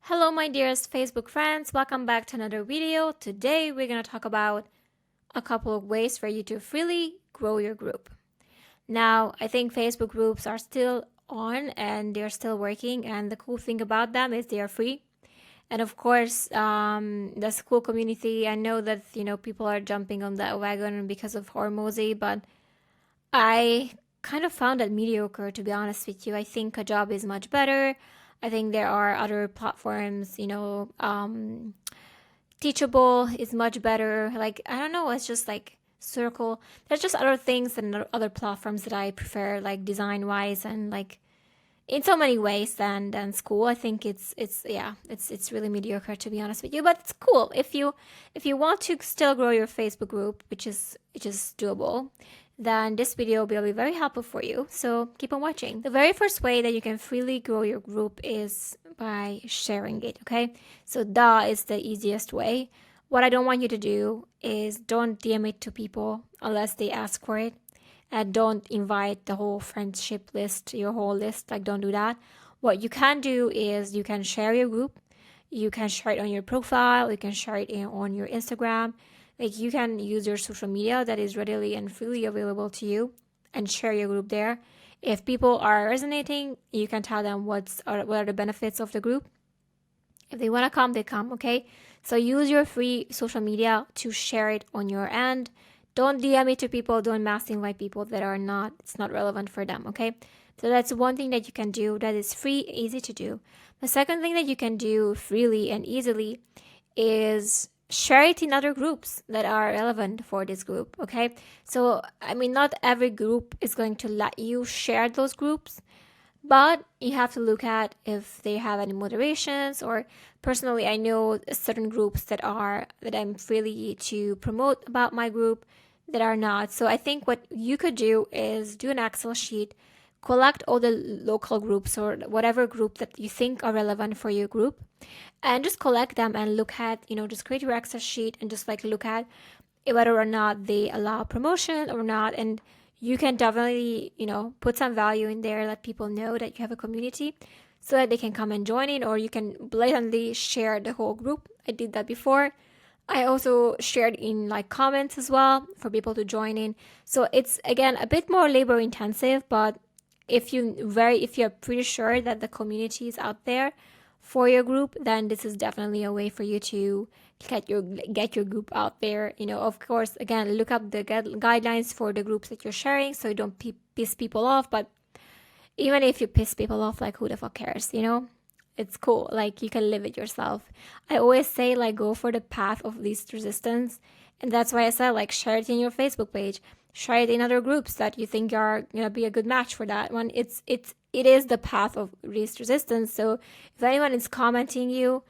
Hello, my dearest Facebook friends. Welcome back to another video. Today, we're going to talk about a couple of ways for you to freely grow your group. Now, I think Facebook groups are still on and they're still working. And the cool thing about them is they are free. And of course, the school community, I know that, people are jumping on that wagon because of Hormozy, but I kind of found it mediocre, to be honest with you. I think Kajabi is much better. I think there are other platforms, Teachable is much better. Like, I don't know, it's just like Circle. There's just other things and other platforms that I prefer, like design wise and like in so many ways than school. I think it's really mediocre, to be honest with you, but it's cool if you want to still grow your Facebook group, which is doable. Then this video will be very helpful for you, so keep on watching. The very first way that you can freely grow your group is by sharing it. Okay, so that is the easiest way. What I don't want you to do is don't DM it to people unless they ask for it, and don't invite the whole friendship list, your whole list. Like, don't do that. What you can do is you can share your group. You can share it on your profile. You can share it on your Instagram. Like, you can use your social media that is readily and freely available to you and share your group there. If people are resonating, you can tell them what are the benefits of the group. If they want to come, they come, okay? So use your free social media to share it on your end. Don't DM it to people. Don't mass invite people that it's not relevant for them, okay? So that's one thing that you can do that is free, easy to do. The second thing that you can do freely and easily is share it in other groups that are relevant for this group, okay? So, I mean, not every group is going to let you share those groups, but you have to look at if they have any moderations. Or personally, I know certain groups that I'm freely to promote about my group that are not. So I think what you could do is do an Excel sheet, collect all the local groups or whatever group that you think are relevant for your group, and just collect them and look at, just create your Excel sheet and just like look at whether or not they allow promotion or not. And you can definitely, put some value in there, let people know that you have a community so that they can come and join in, or you can blatantly share the whole group. I did that before. I also shared in like comments as well for people to join in. So it's again a bit more labor intensive, but if you're pretty sure that the community is out there for your group, then this is definitely a way for you to get your group out there. Of course, again, look up the guidelines for the groups that you're sharing so you don't piss people off. But even if you piss people off, like, who the fuck cares? It's cool. Like, you can live it yourself. I always say, like, go for the path of least resistance, and that's why I said, like, share it in your Facebook page, share it in other groups that you think are gonna be a good match for that one. It is the path of least resistance. So if anyone is commenting you,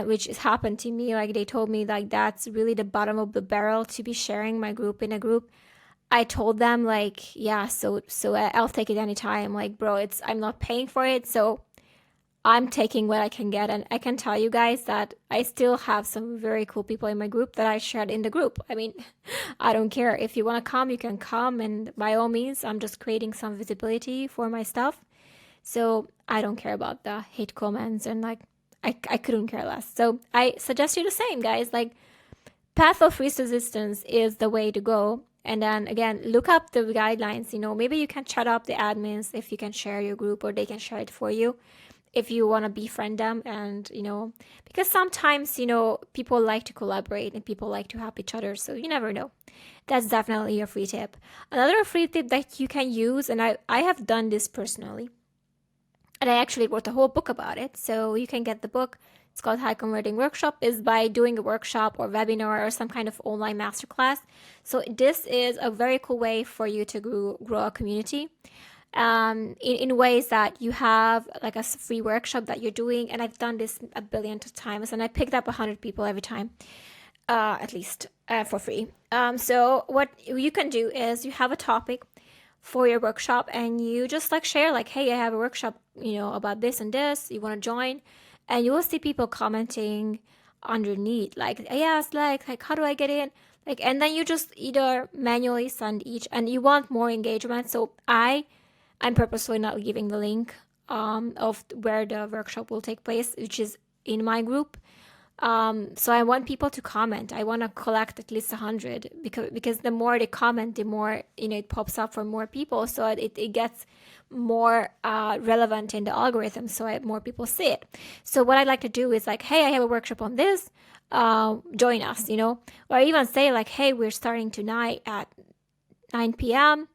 which has happened to me, like they told me like that's really the bottom of the barrel to be sharing my group in a group. I told them like, yeah, so I'll take it anytime. Like, bro, I'm not paying for it, so I'm taking what I can get. And I can tell you guys that I still have some very cool people in my group that I shared in the group. I mean, I don't care. If you want to come, you can come. And by all means, I'm just creating some visibility for my stuff. So I don't care about the hate comments and like, I couldn't care less. So I suggest you the same, guys. Like, path of least resistance is the way to go. And then again, look up the guidelines. Maybe you can chat up the admins if you can share your group, or they can share it for you if you want to befriend them. And because sometimes people like to collaborate and people like to help each other, so you never know. That's definitely a free tip. Another free tip that you can use, and I have done this personally, and I actually wrote a whole book about it, so you can get the book. It's called High Converting Workshop, is by doing a workshop or webinar or some kind of online masterclass. So this is a very cool way for you to grow a community in ways that you have like a free workshop that you're doing. And I've done this a billion times, and I picked up 100 people every time, at least for free. So what you can do is you have a topic for your workshop, and you just like share like, hey, I have a workshop, about this and this, you want to join? And you will see people commenting underneath like, yes, like how do I get in? Like, and then you just either manually send each, and you want more engagement. So I'm purposely not giving the link of where the workshop will take place, which is in my group. So I want people to comment. I want to collect at least 100, because the more they comment, the more, it pops up for more people. So it gets more relevant in the algorithm. So more people see it. So what I like to do is like, hey, I have a workshop on this. Join us, or even say like, hey, we're starting tonight at 9 p.m.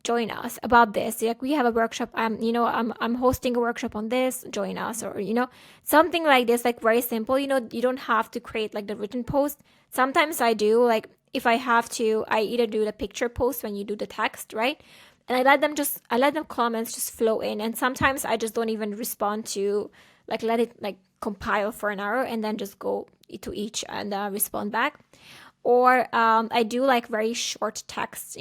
Join us about this. Like, we have a workshop. I'm hosting a workshop on this. Join us, or something like this. Like, very simple. You don't have to create like the written post. Sometimes I do. Like, if I have to, I either do the picture post when you do the text, right? And I let them comments just flow in. And sometimes I just don't even respond to, like, let it like compile for an hour and then just go to each and respond back. Or I do like very short texts,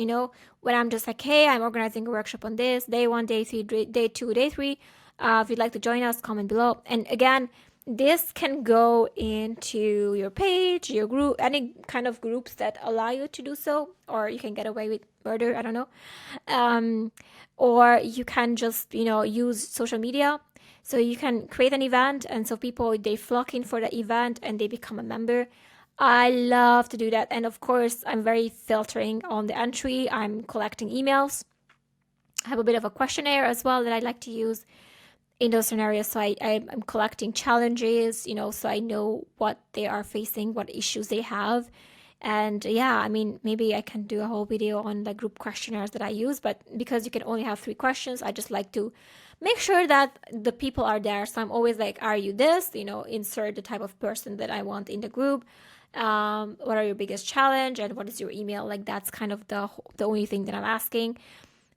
when I'm just like, hey, I'm organizing a workshop on this, day 1, day 3, day 2, day 3. If you'd like to join us, comment below. And again, this can go into your page, your group, any kind of groups that allow you to do so, or you can get away with murder, I don't know. Or you can just, use social media. So you can create an event, and so people, they flock in for the event and they become a member. I love to do that. And of course, I'm very filtering on the entry. I'm collecting emails. I have a bit of a questionnaire as well that I like to use in those scenarios. So I'm collecting challenges, so I know what they are facing, what issues they have. And yeah, I mean, maybe I can do a whole video on the group questionnaires that I use, but because you can only have 3 questions, I just like to make sure that the people are there. So I'm always like, are you this? Insert the type of person that I want in the group. What are your biggest challenge, and what is your email? Like, that's kind of the only thing that I'm asking.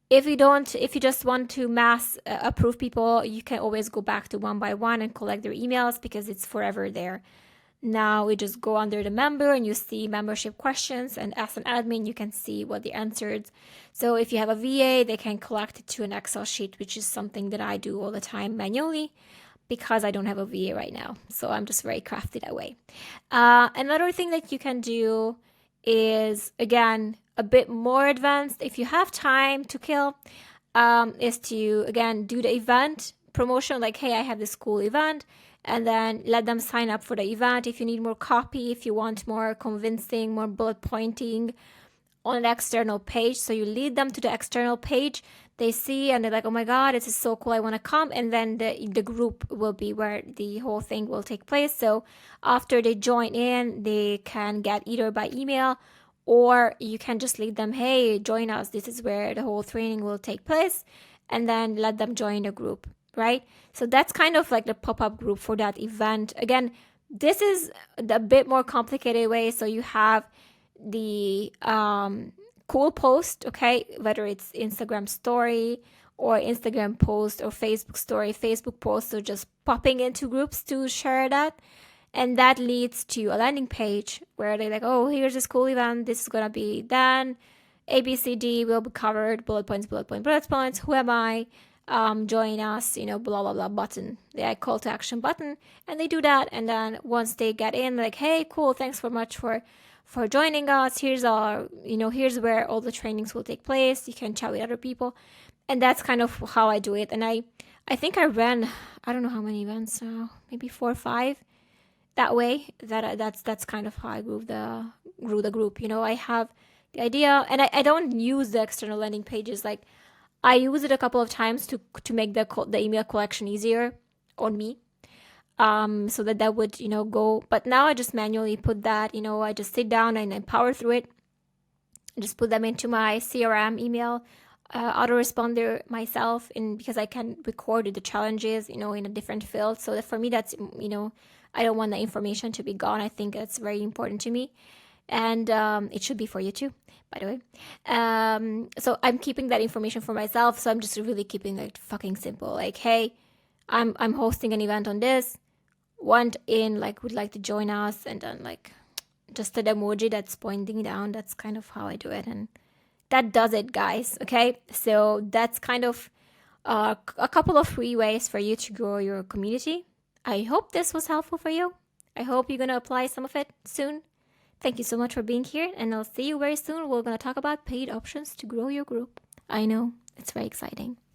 If you just want to mass approve people, you can always go back to one by one and collect their emails, because it's forever there. Now we just go under the member and you see membership questions, and as an admin, you can see what they answered. So if you have a VA, they can collect it to an Excel sheet, which is something that I do all the time manually, because I don't have a VA right now. So I'm just very crafty that way. Another thing that you can do is, again, a bit more advanced. If you have time to kill, is to, again, do the event promotion. Like, hey, I have this cool event, and then let them sign up for the event. If you need more copy, if you want more convincing, more bullet pointing on an external page, so you lead them to the external page. They see and they're like, oh my god, this is so cool, I want to come. And then the group will be where the whole thing will take place. So after they join in, they can get either by email, or you can just lead them, hey, join us, this is where the whole training will take place, and then let them join the group, right? So that's kind of like the pop-up group for that event. Again, this is a bit more complicated way. So you have the cool post, okay, whether it's Instagram story or Instagram post or Facebook story, Facebook post, so just popping into groups to share that. And that leads to a landing page where they're like, oh, here's this cool event, this is gonna be done, ABCD will be covered, bullet points, who am I, join us, blah blah blah button, the call to action button. And they do that, and then once they get in, like, hey, cool, thanks so much for joining us, here's here's where all the trainings will take place, you can chat with other people. And that's kind of how I do it. And I think I ran, I don't know how many events, maybe 4 or 5 that way. That's kind of how I grew the group. I have the idea, and I don't use the external landing pages. Like, I use it a couple of times to make the email collection easier on me, so that would go. But now I just manually put that. I just sit down and I power through it. I just put them into my CRM email autoresponder myself, because I can record the challenges in a different field. So that for me, that's I don't want the information to be gone. I think that's very important to me, and it should be for you too, by the way. So I'm keeping that information for myself. So I'm just really keeping it fucking simple. Like, hey, I'm hosting an event on this. Would like to join us, and then like just an emoji that's pointing down. That's kind of how I do it, and that does it, guys. Okay, so that's kind of a couple of free ways for you to grow your community. I hope this was helpful for you. I hope you're gonna apply some of it soon. Thank you so much for being here, and I'll see you very soon. We're gonna talk about paid options to grow your group. I know, it's very exciting.